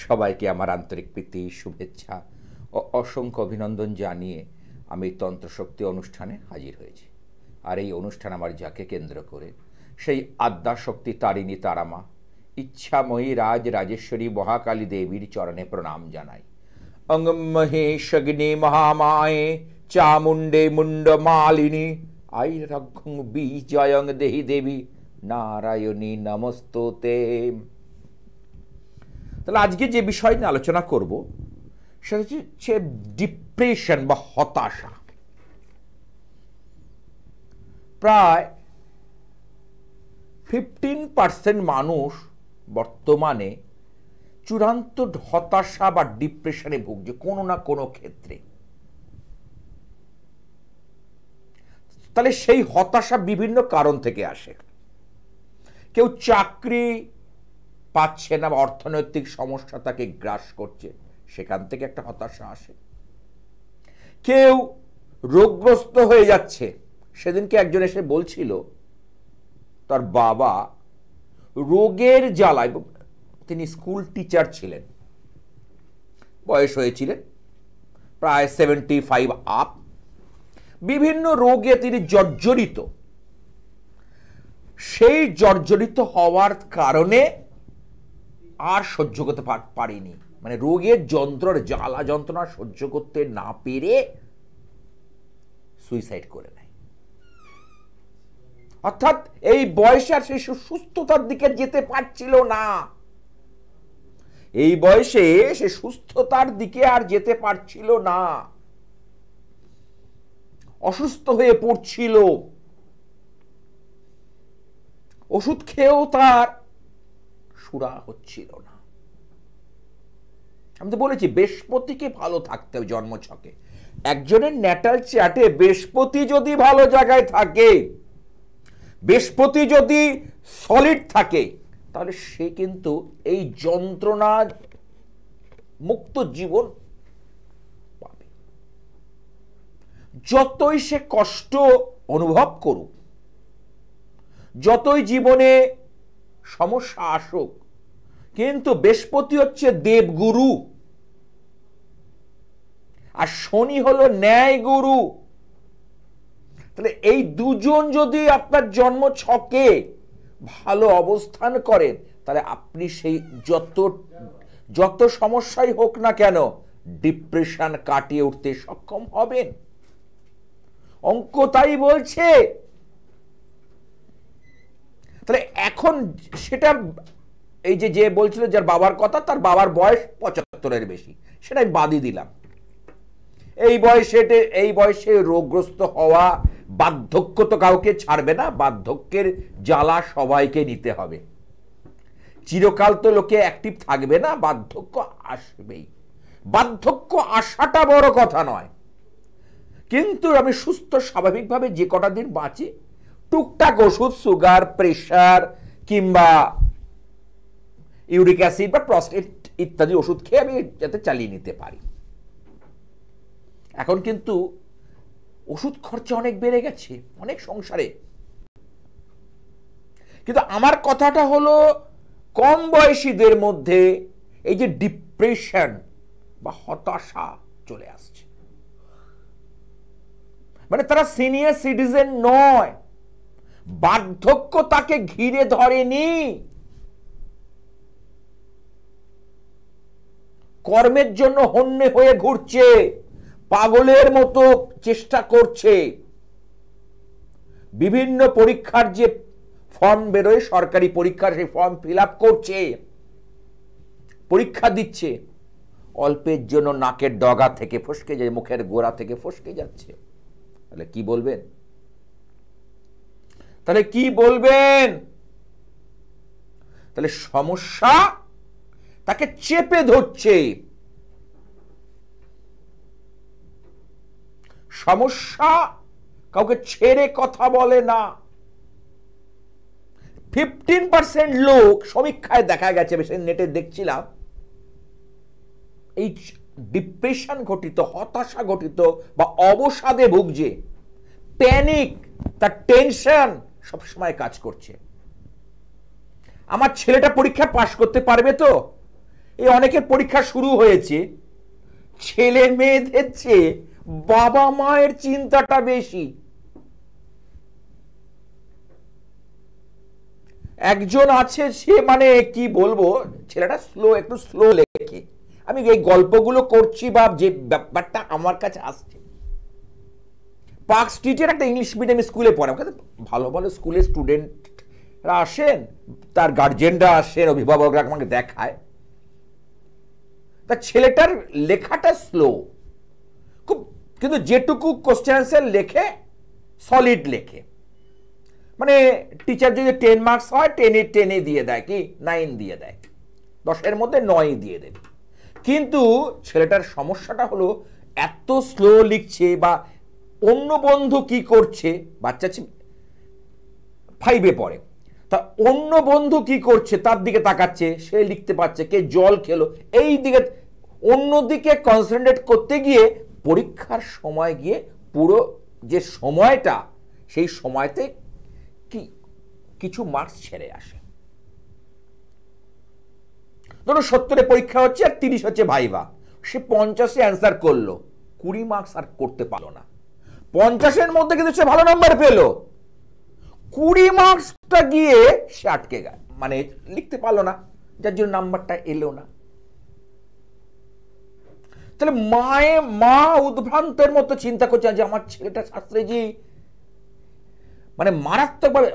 সবাইকে আমার আন্তরিক প্রীতি, শুভেচ্ছা ও অসংখ্য অভিনন্দন জানিয়ে আমি তন্ত্রশক্তি অনুষ্ঠানে হাজির হয়েছি। আর এই অনুষ্ঠান আমার যাকে কেন্দ্র করে সেই আদ্যাশক্তি তারিণী তারামা ইচ্ছাময়ী রাজেশ্বরী মহাকালী দেবীর চরণে প্রণাম জানাই। অঙ্গম মহেশগ্নি মহামায়ে চামুণ্ডে মুন্ডমালিনী আইরঘং বিজয়ং দেহি দেবী নারায়ণী নমস্ততে। তাহলে আজকে যে বিষয় নিয়ে আলোচনা করব সেটা হচ্ছে ডিপ্রেশন বা হতাশা। প্রায় 15% মানুষ বর্তমানে চূড়ান্ত হতাশা বা ডিপ্রেশনে ভুগছে কোনো না কোনো ক্ষেত্রে। তাহলে সেই হতাশা বিভিন্ন কারণ থেকে আসে। কেউ চাকরি পাচ্ছে না, অর্থনৈতিক সমস্যা তাকে গ্রাস করছে, সেখান থেকে একটা হতাশা আসে। কেউ রোগগ্রস্ত হয়ে যাচ্ছে। সেদিনকে একজন এসে বলছিল তার বাবা রোগের জ্বালায়, তিনি স্কুল টিচার ছিলেন, বয়স হয়েছিলেন প্রায় 75 আপ, বিভিন্ন রোগে তিনি জর্জরিত। সেই জর্জরিত হওয়ার কারণে আর সহ্য করতে পারিনি, মানে রোগের জ্বালা যন্ত্রণা সহ্য করতে না পেরে সুইসাইড করে নেয়। অর্থাৎ এই বয়সে আর সে সুস্থতার দিকে যেতে পারছিল না। এই বয়সে সে সুস্থতার দিকে আর যেতে পারছিল না, অসুস্থ হয়ে পড়ছিল। ওষুধ খেয়েও তার সুরা হচ্ছিল না। আমি তো বলেছি বৃহস্পতিকে ভালো থাকতে হবে জন্মছকে। একজনের ন্যাটাল চার্টে বৃহস্পতি যদি ভালো জায়গায় থাকে, বৃহস্পতি যদি সলিড থাকে, তাহলে সে কিন্তু এই যন্ত্রণা মুক্ত জীবন পাবে। যতই সে কষ্ট অনুভব করুক, যতই জীবনে সমস্যা আসুক, কিন্তু বৃহস্পতি হচ্ছে দেবগুরু আর শনি হলো ন্যায় গুরু। তাহলে এই দুজন যদি আপনার জন্ম ছকে ভালো অবস্থান করেন, তাহলে আপনি সেই যত সমস্যাই হোক না কেন ডিপ্রেশন কাটিয়ে উঠতে সক্ষম হবেন। অঙ্ক তাই বলছে। তাহলে এখন সেটা এই যে বলছিল যার বাবার কথা, তার বাবার বয়স 75-এর বেশি, সেটা আমি বাদই দিলাম। এই বয়সে রোগগ্রস্ত হওয়া, বার্ধক্য তো কাউকে ছাড়বে না, বার্ধক্যের জ্বালা সবাইকে নিতে হবে। চিরকাল তো লোকে অ্যাক্টিভ থাকবে না, বার্ধক্য আসবেই। বার্ধক্য আসাটা বড় কথা নয়, কিন্তু আমি সুস্থ স্বাভাবিকভাবে যে কটা দিন বাঁচি, টুকটাক ওষুধ, সুগার, প্রেশার কিংবা ইউরিক অ্যাসিড বা প্রস্টেট ইত্যাদি ওষুধ খেয়ে আমি যাতে চালিয়ে নিতে পারি। এখন কিন্তু ওষুধ খরচা অনেক বেড়ে গেছে অনেক সংসারে। কিন্তু আমার কথাটা হলো কম বয়সীদের মধ্যে এই যে ডিপ্রেশন বা হতাশা চলে আসছে, মানে তারা সিনিয়র সিটিজেন নয়, বার্ধক্য তাকে ঘিরে ধরেনি, কর্মের জন্য হন্যে হয়ে ঘুরছে, পাগলের মতো চেষ্টা করছে। বিভিন্ন পরীক্ষার যে ফর্ম বেরোয়, সরকারি পরীক্ষার সেই ফর্ম ফিল আপ করছে, পরীক্ষা দিচ্ছে, অল্পের জন্য নাকের ডগা থেকে ফসকে যায়, মুখের গোড়া থেকে ফসকে যাচ্ছে। তাহলে কি বলবেন? তাহলে সমস্যা তাকে চেপে ধরছে, সমস্যা কাউকে ছেড়ে কথা বলে না। 15% লোক সমীক্ষায় দেখা গেছে, বেশি নেটে দেখছিলাম, এই ডিপ্রেশন ঘটিত, হতাশা ঘটিত বা অবসাদে ভুগছে, প্যানিক, তার টেনশন সবসময় কাজ করছে। আমার ছেলেটা পরীক্ষা পাশ করতে পারবে তো, এই অনেকের পরীক্ষা শুরু হয়েছে, ছেলে মেয়েদের চেয়ে বাবা মায়ের চিন্তাটা বেশি। একজন আছে, সে মানে কি বলবো, ছেলেটা একটু স্লো লেখে। আমি এই গল্পগুলো করছি বা যে ব্যাপারটা আমার কাছে আসছে, পার্ক স্ট্রিটের একটা ইংলিশ মিডিয়াম স্কুলে পড়ে। ভালো ভালো স্কুলের স্টুডেন্টরা আসেন, তার গার্জেনরা আসেন, অভিভাবকরা আমাকে দেখায়, তার ছেলেটার লেখাটা স্লো খুব, কিন্তু যেটুকু কোশ্চেন অ্যান্সার লেখে সলিড লেখে। মানে টিচার যদি 10 মার্কস হয় 10-এ দিয়ে দেয়, কি 9 দিয়ে দেয়, 10-এর মধ্যে 9 দিয়ে দেবে। কিন্তু ছেলেটার সমস্যাটা হলো এত স্লো লিখছে, বা অন্য বন্ধু কি করছে, বাচ্চা 5-এ পড়ে, তা অন্য বন্ধু কি করছে তার দিকে তাকাচ্ছে, সে লিখতে পারছে, কে জল খেলো, এই দিকে অন্যদিকে কনসেন্ট্রেট করতে গিয়ে পরীক্ষার সময় গিয়ে পুরো যে সময়টা, সেই সময়তে কিছু মার্কস ছেড়ে আসে। ধরুন 70-এ পরীক্ষা হচ্ছে আর 30 হচ্ছে ভাইভা, সে 50-এ অ্যান্সার করলো, 20 মার্কস আর করতে পারলো না। 50-এর মধ্যে কিন্তু সে ভালো নাম্বার পেলো, 20 মার্কসটা গিয়ে সে আটকে গেল, মানে লিখতে পারলো না, যার জন্য নাম্বারটা এলো না। তাহলে মা উদ্ভ্রান্তের মতো চিন্তা করছে যে আমার ছেলেটা শাস্ত্রীজি মানে মারাত্মকভাবে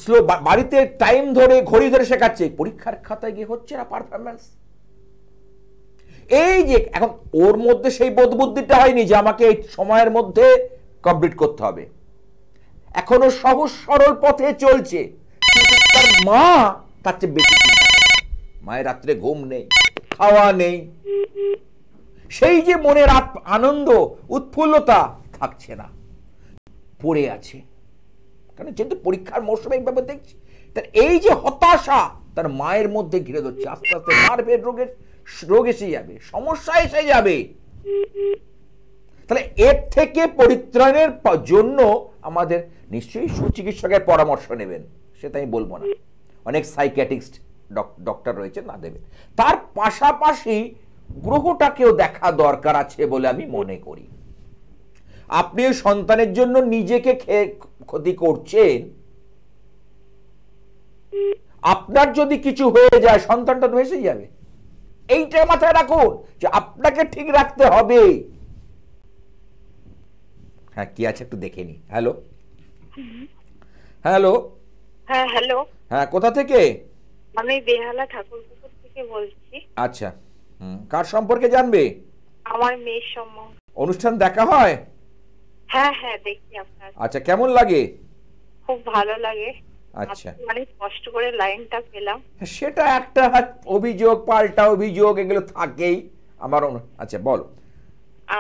স্লো, বাড়িতে টাইম ধরে ঘড়ি ধরে শেখাচ্ছে, পরীক্ষার খাতায় গিয়ে হচ্ছে না পারফরম্যান্স। এই যে এখন ওর মধ্যে সেই বোধ বুদ্ধিটা হয়নি যে আমাকে এই সময়ের মধ্যে কমপ্লিট করতে হবে, এখনো সহজ সরল পথে চলছে, কিন্তু তার মা তার চেয়ে বেশি, মায়ের রাত্রে ঘুম নেই, খাওয়া নেই, সেই যে মনের আনন্দ উৎফুল্লতা থাকছে না, পড়ে আছে। কারণ যেহেতু পরীক্ষার মৌসুমে এইভাবে দেখছি, তার এই যে হতাশা তার মায়ের মধ্যে ঘিরে ধরছে, আস্তে আস্তে নার্ভের রোগ এসে যাবে, সমস্যা এসে যাবে। তাহলে এর থেকে পরিত্রাণের জন্য আমাদের নিশ্চয়ই সুচিকিৎসকের পরামর্শ নেবেন, সেটা আমি বলবো না, অনেক সাইকিয়াট্রিস্ট ডক্টর রয়েছে, না দেবেন। তার পাশাপাশি গ্রহটাকেও দেখা দরকার আছে বলে আমি মনে করি। আপনি সন্তানের জন্য নিজেকে ক্ষতি করছেন, আপনার যদি কিছু হয়ে যায় সন্তানটা তো ভেসে যাবে, এইটা মাথায় রাখুন যে আপনাকে ঠিক রাখতে হবে। হ্যাঁ, কি আছে একটু দেখে নি। হ্যালো হ্যালো হ্যাঁ হ্যালো, হ্যাঁ, কোথা থেকে? আমি বেহালা ঠাকুরপুকুর থেকে বলছি। আচ্ছা, কার সম্পর্কে জানবে? আমার মেয়ের সম্বন্ধে। অনুষ্ঠান দেখা হয়? হ্যাঁ হ্যাঁ, দেখি আপনার। আচ্ছা, কেমন লাগে? খুব ভালো লাগে। আচ্ছা, মানে কষ্ট করে লাইনটা পেলাম। সেটা একটা অভিযোগ, পাল্টা অভিযোগ, এগুলো থাকেই আমার। আচ্ছা বলো।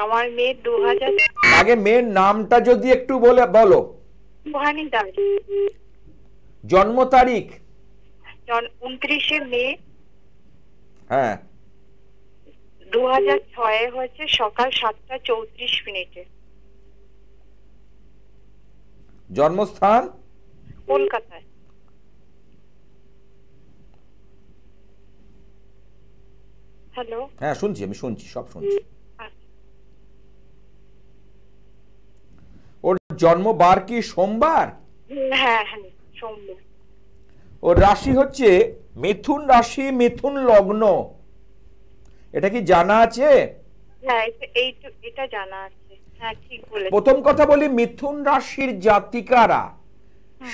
আমার মেয়ে 2000, আগে মেয়ের নামটা যদি একটু বলো। সুহানি দাস। জন্ম তারিখ? 29শে মে হ্যাঁ, 2006 হয়েছে, সকাল 7:34। জন্মস্থান? কলকাতায়। হ্যালো, হ্যাঁ শুনছি, আমি শুনছি, সব শুনছি। ওর জন্মবার কি সোমবার? হ্যাঁ হ্যাঁ, সোমবার। ওর রাশি হচ্ছে মিথুন রাশি, মিথুন লগ্ন, এটা কি জানা আছে? হ্যাঁ, এটা জানা আছে। হ্যাঁ, ঠিক বলেছেন। প্রথম কথা বলি, মিথুন রাশির জাতিকারা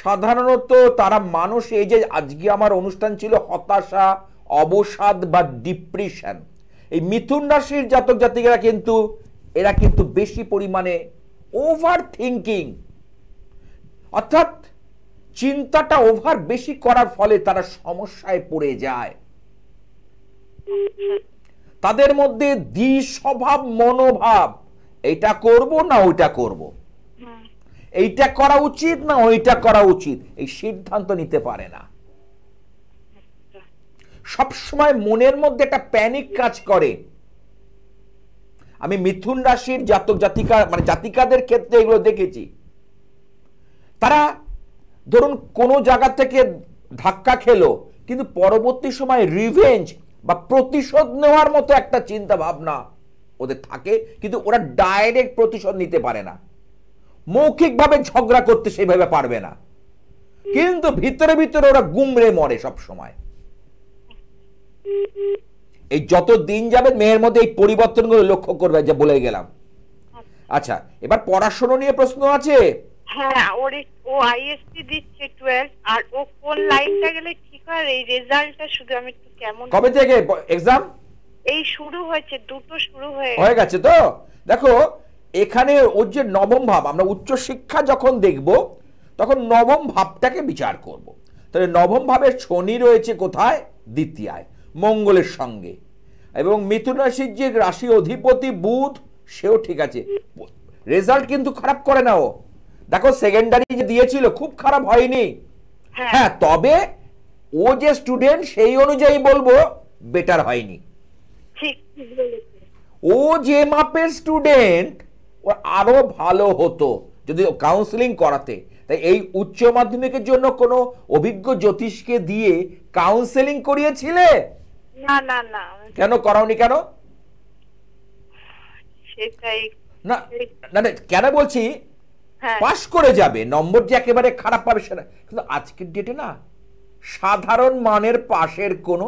সাধারণত তারা মানুষ, এই যে আজকে আমার অনুষ্ঠান ছিল হতাশা, অবসাদ বা ডিপ্রেশন, এই মিথুন রাশির জাতক জাতিকারা কিন্তু এরা কিন্তু বেশি পরিমাণে ওভার থিঙ্কিং, অর্থাৎ চিন্তাটা ওভার বেশি করার ফলে তারা সমস্যায় পড়ে যায়। তাদের মধ্যে দ্বিস্বভাব মনোভাব, এইটা করব না ওইটা করব, এইটা করা উচিত না ওইটা করা উচিত, এই সিদ্ধান্ত নিতে পারে না। সবসময় মনের মধ্যে একটা প্যানিক কাজ করে। আমি মিথুন রাশির জাতক জাতিকা মানে জাতিকাদের ক্ষেত্রে এগুলো দেখেছি। তারা ধরুন কোনো জায়গা থেকে ধাক্কা খেলো, কিন্তু পরবর্তী সময় রিভেঞ্জ বা প্রতিশোধ নেওয়ার মতো একটা চিন্তা ভাবনা ওদের থাকে, কিন্তু ওরা ডাইরেক্ট প্রতিশোধ নিতে পারে না, মৌখিকভাবে ঝগড়া করতে সেইভাবে পারবে না, কিন্তু ভিতরে ভিতরে ওরা গুমড়ে মরে সব সময়। এই যত দিন যাবে মেয়ের মধ্যে এই পরিবর্তনগুলো লক্ষ্য করবে, যা বলে গেলাম। আচ্ছা, এবার পড়াশোনা নিয়ে প্রশ্ন আছে। হ্যাঁ, ও আইএসসি দিচ্ছে 12, আর ও কোন লাইনটা গেলে ঠিক হয়? এই রেজাল্টটা শুধু আমি একটু কেমন। কবে থেকে এক্সাম? এই শুরু হয়েছে, দুটো শুরু হয়ে গেছে তো। দেখো এখানে ওর যে নবম ভাব, আমরা উচ্চ শিক্ষা যখন দেখব তখন নবম ভাবটাকে বিচার করব। তাহলে নবম ভাবের শনি রয়েছে কোথায়? দ্বিতীয়ায়, মঙ্গলের সঙ্গে, এবং মিথুন রাশির যে রাশি অধিপতি বুধ, সেও ঠিক আছে। রেজাল্ট কিন্তু খারাপ করে না ও। দেখো সেকেন্ডারি যে দিয়েছিল খুব খারাপ হয়নি। হ্যাঁ, তবে ও যে স্টুডেন্ট সেই অনুযায়ী বলবো বেটার হয়নি। ও যে মাপের স্টুডেন্ট, ও আরো ভালো হতো যদি কাউন্সিলিং করাতে। তাই এই উচ্চ মাধ্যমিকের জন্য কোনো অভিজ্ঞ জ্যোতিষকে দিয়ে কাউন্সিলিং করিয়েছিলে? না না না। কেন করাওনি? কেন? সেটাই না না, কেন বলছি, পাস করে যাবে, নম্বর যে একেবারে খারাপ পাবে সেটা, কিন্তু আজকের ডেটে না সাধারণ মানের পাশের কোনো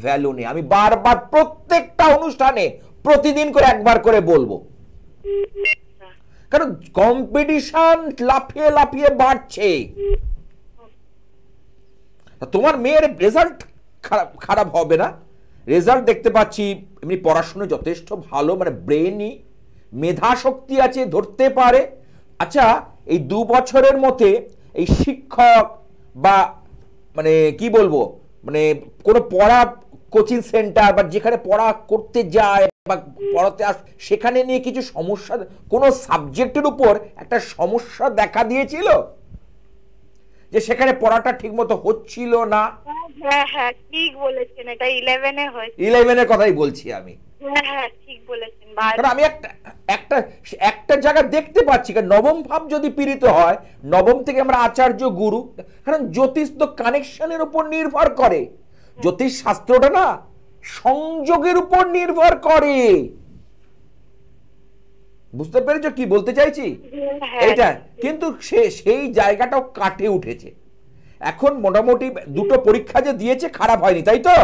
ভ্যালু নেই। আমি বারবার প্রত্যেকটা অনুষ্ঠানে প্রতিদিন করে একবার করে বলবো, কারণ কম্পিটিশন লাফিয়ে লাফিয়ে বাড়ছে। তোমার মেয়ের রেজাল্ট খারাপ হবে না, রেজাল্ট দেখতে পাচ্ছি এমনি পড়াশোনা যথেষ্ট ভালো, মানে ব্রেনই মেধা শক্তি আছে, ধরতে পারে। আচ্ছা, এই 2 বছরের মধ্যে এই শিক্ষক বা মানে কি বলবো, মানে কোনো পড়া কোচিং সেন্টার বা যেখানে পড়া করতে যায় বা পড়াতে সেখানে নিয়ে কিছু সমস্যা, কোনো সাবজেক্টের উপর একটা সমস্যা দেখা দিয়েছিল যে সেখানে পড়াটা ঠিকমতো হচ্ছিল না? হ্যাঁ হ্যাঁ, ঠিক বলেছেন, এটা 11-এ হয়েছে। 11-এর কথাই বলছি আমি। হ্যাঁ হ্যাঁ, ঠিক বলেছেন। কারণ আমি একটা জায়গা দেখতে পাচ্ছি, কারণ নবম ভাব যদি পীড়িত হয়, নবম থেকে আমরা আচার্য গুরু, কারণ জ্যোতিষ তো কানেকশনের উপর নির্ভর করে। জ্যোতিষ শাস্ত্রটা না সংযোগের উপর নির্ভর করে। বুঝতে পেরেছো কি বলতে চাইছি? এইটা কিন্তু সেই জায়গাটাও কাটে উঠেছে। এখন মোটামুটি 2টো পরীক্ষা যে দিয়েছে খারাপ হয়নি, তাই তো?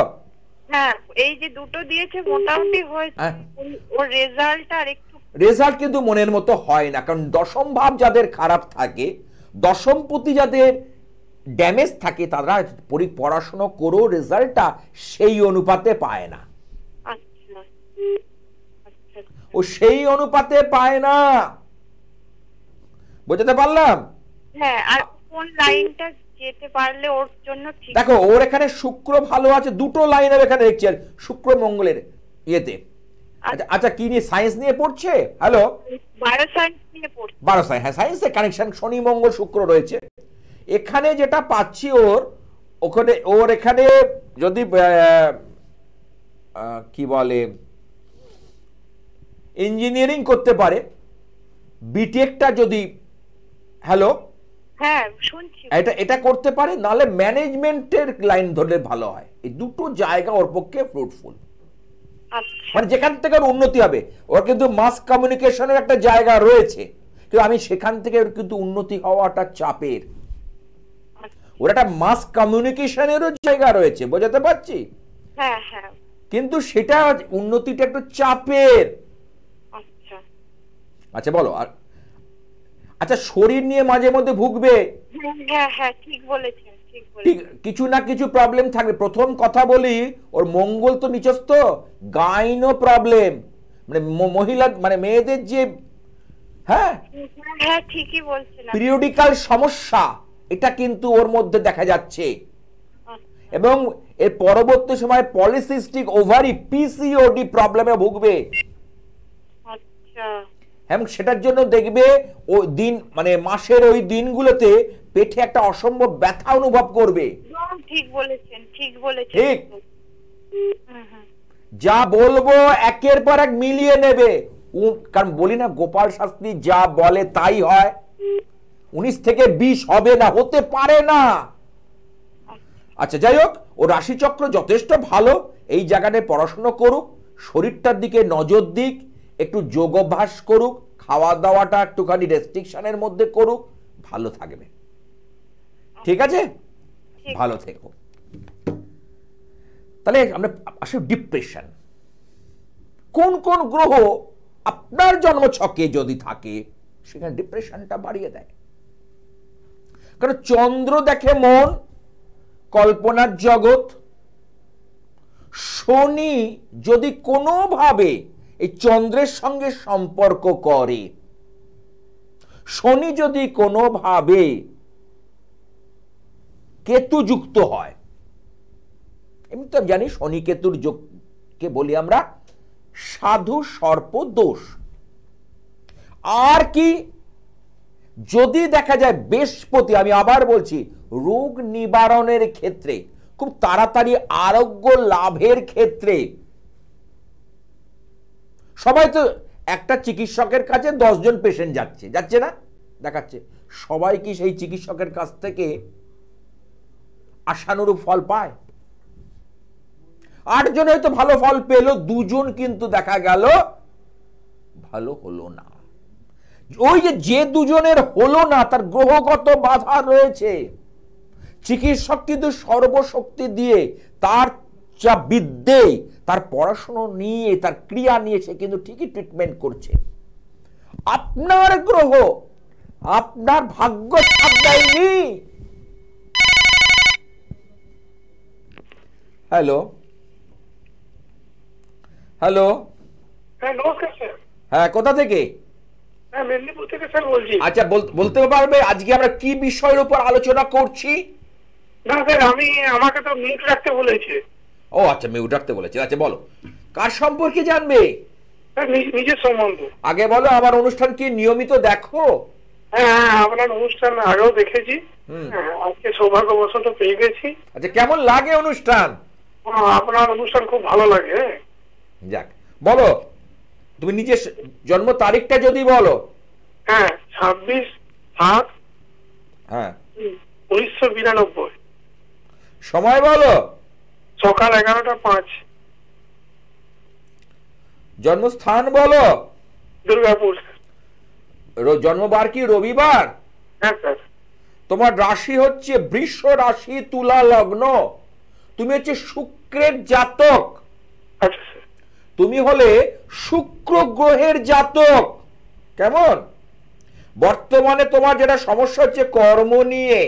হ্যাঁ, এই যে 2টো দিয়েছে মোটামুটি হয়েছে। ওর রেজাল্ট কিন্তু মনের মতো হয় না, কারণ দশম ভাব যাদের খারাপ থাকে, দশমপতি যাদের ড্যামেজ থাকে, তারা পড়াশোনা করেও রেজাল্টটা সেই অনুপাতে পায় না। ও সেই অনুপাতে পায় না, বুঝতে পারলাম? হ্যাঁ, আর কোন লাইনটা যেতে পারলে ওর জন্য ঠিক? দেখো ওর এখানে শুক্র ভালো আছে, 2টো লাইনের এখানে দেখছি, শুক্র মঙ্গলের ইয়েতে। আচ্ছা, কি নিয়ে? সায়েন্স নিয়ে পড়ছে? হ্যালো, বায়োসায়েন্স নিয়ে পড়ছে। বায়োসায়েন্স, হ্যাঁ, সায়েন্সের কানেকশন শনি মঙ্গল শুক্র রয়েছে এখানে। যেটা পাচ্ছি ওর এখানে যদি কি বলে ইঞ্জিনিয়ারিং করতে পারে, বিটেকটা যদি, হ্যালো হ্যাঁ শুনছি, এটা করতে পারে, নালে ম্যানেজমেন্টের লাইন ধরলে ভালো হয়। এই 2টো জায়গা ওর পক্ষে ফ্রুটফুল, মানে যেখান থেকে ওর উন্নতি হবে। ওর কিন্তু মাস কমিউনিকেশনের একটা জায়গা রয়েছে, কিন্তু আমি সেখান থেকে ওর কিন্তু উন্নতি হওয়াটা চাপের। ওর একটা মাস কমিউনিকেশনেরও জায়গা রয়েছে, বোঝাতে পারছি? হ্যাঁ হ্যাঁ, কিন্তু সেটা উন্নতিটা একটু চাপের। আচ্ছা বলো। আর আচ্ছা, শরীর নিয়ে মাঝে মধ্যে ভুগবে। হ্যাঁ হ্যাঁ, ঠিক বলেছেন। কিছু না কিছু প্রবলেম থাকবে। প্রথম কথা বলি, ওর মঙ্গল তো নিচস্থ, গাইনো প্রবলেম, মানে মহিলা মানে মেয়েদের যে, হ্যাঁ হ্যাঁ ঠিকই বলছেন, পিরিয়ডিক্যাল সমস্যা, এটা কিন্তু ওর মধ্যে দেখা যাচ্ছে। এবং এর পরবর্তী সময় পলিসিস্টিক ওভারি পিসিওডি প্রবলেমে ভুগবে। আচ্ছা, এবং সেটার জন্য দেখবে ও দিন মানে মাসের ওই দিনগুলোতে পেটে একটা অসম্ভব ব্যথা অনুভব করবে। ঠিক বলেছেন, ঠিক বলেছেন। ঠিক, যা বলবো একের পর এক মিলিয়ে নেবে। কারণ বলি না, গোপাল শাস্ত্রী যা বলে তাই হয়। 19 থেকে 20 হবে না, হতে পারে না। আচ্ছা, যাই হোক, ও রাশিচক্র যথেষ্ট ভালো, এই জায়গাতে পড়াশুনো করুক, শরীরটার দিকে নজর দিক, একটু যোগ অভ্যাস করুক, খাওয়া দাওয়াটা একটুখানি রেস্ট্রিকশনের মধ্যে করুক, ভালো থাকবে। ঠিক আছে, ভালো থেকো। তাহলে আমরা আসলে ডিপ্রেশন কোন কোন গ্রহ আপনার জন্মছকে যদি থাকে সেখানে ডিপ্রেশনটা বাড়িয়ে দেয়। কারণ চন্দ্র দেখে মন, কল্পনার জগৎ। শনি যদি কোনোভাবে এই চন্দ্রের সঙ্গে সম্পর্ক করে, শনি যদি কোনোভাবে কেতু যুক্ত হয়, এমনি তো জানি শনি কেতুর যোগকে বলি আমরা সাধু সর্প দোষ। আর কি যদি দেখা যায় বৃহস্পতি, আমি আবার বলছি, রোগ নিবারণের ক্ষেত্রে, খুব তাড়াতাড়ি আরোগ্য লাভের ক্ষেত্রে, সবাই তো একটা চিকিৎসকের কাছে 10 জন পেশেন্ট যাচ্ছে না, দেখাচ্ছে, সবাই কি সেই চিকিৎসকের কাছ থেকে আশানুরূপ ফল পায়? 8 জন হয়তো ভালো ফল পেল, 2 জন কিন্তু দেখা গেল ভালো হলো না। ওই যে 2 জনের হলো না, তার গ্রহগত বাধা রয়েছে। চিকিৎসক কিন্তু সর্বশক্তি দিয়ে তার যা বিদ্যে, তার পড়াশোনা নিয়ে, তার ক্রিয়া নিয়ে সে কিন্তু ঠিকই ট্রিটমেন্ট করছে। আপনার গ্রহ, আপনার ভাগ্য সাথ দেয়নি। হ্যালো হ্যালো, হ্যাঁ নমস্কার স্যার। হ্যাঁ, কোথা থেকে? হ্যাঁ মেদিনীপুর থেকে স্যার বলছি। আচ্ছা, বলতে পারবে আজকে আমরা কি বিষয়ের উপর আলোচনা করছি? না স্যার, আমাকে তো মিউট রাখতে বলেছে। ও আচ্ছা, মিউট রাখতে বলেছে। আচ্ছা বলো, কার সম্পর্কে জানবে? স্যার নিজের সম্বন্ধে। আগে বলো, আমার অনুষ্ঠান কি নিয়মিত দেখো? হ্যাঁ হ্যাঁ, আপনার অনুষ্ঠান আগেও দেখেছি, আজকে সৌভাগ্যবশত পেয়ে গেছি। আচ্ছা, কেমন লাগে অনুষ্ঠান? আপনার অনুষ্ঠান খুব ভালো লাগে। যাক, বলো তুমি নিজের জন্ম তারিখটা যদি বলো। হ্যাঁ, 26/7 হ্যাঁ 1992। সময় বলো। সকাল 11টা 5। জন্মস্থান বলো। দুর্গাপুর। জন্মবার কি রবিবার? হ্যাঁ স্যার। তোমার রাশি হচ্ছে বৃষ রাশি, তুলা লগ্ন। তুমি হচ্ছে শুক্রের জাতক। আচ্ছা স্যার। তুমি হলে শুক্র গ্রহের জাতক। কেমন? বর্তমানে তোমার যেটা সমস্যা হচ্ছে কর্ম নিয়ে।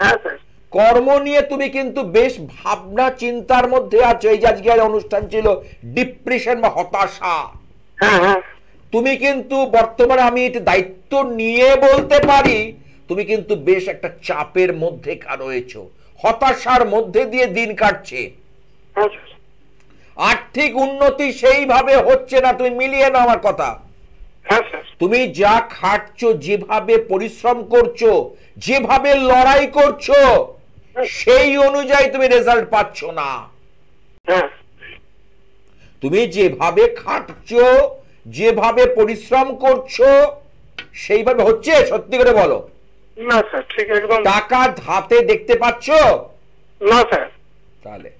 হ্যাঁ স্যার। কর্ম নিয়ে তুমি কিন্তু বেশ ভাবনা চিন্তার মধ্যে আছো। এই যে আজকে অনুষ্ঠান ছিল ডিপ্রেশন বা হতাশা। হ্যাঁ হ্যাঁ। তুমি কিন্তু বর্তমানে, আমি এটা দায়িত্ব নিয়ে বলতে পারি, তুমি কিন্তু বেশ একটা চাপের মধ্যে রয়েছো, হতাশার মধ্যে দিয়ে দিন কাটছে। হ্যাঁ স্যার। আর্থিক উন্নতি সেইভাবে হচ্ছে না। তুমি মিলিয়ে নাও আমার কথা। হ্যাঁ স্যার। তুমি যা খাটছো, যেভাবে পরিশ্রম করছো, যেভাবে লড়াই করছো, সেই অনুযায়ী তুমি রেজাল্ট পাচ্ছ না। হ্যাঁ। তুমি যেভাবে খাটছো, যেভাবে পরিশ্রম করছো, সেইভাবে হচ্ছে? সত্যি করে বলো। না স্যার, ঠিক একদম। টাকা হাতে দেখতে পাচ্ছ? না স্যার। তাহলে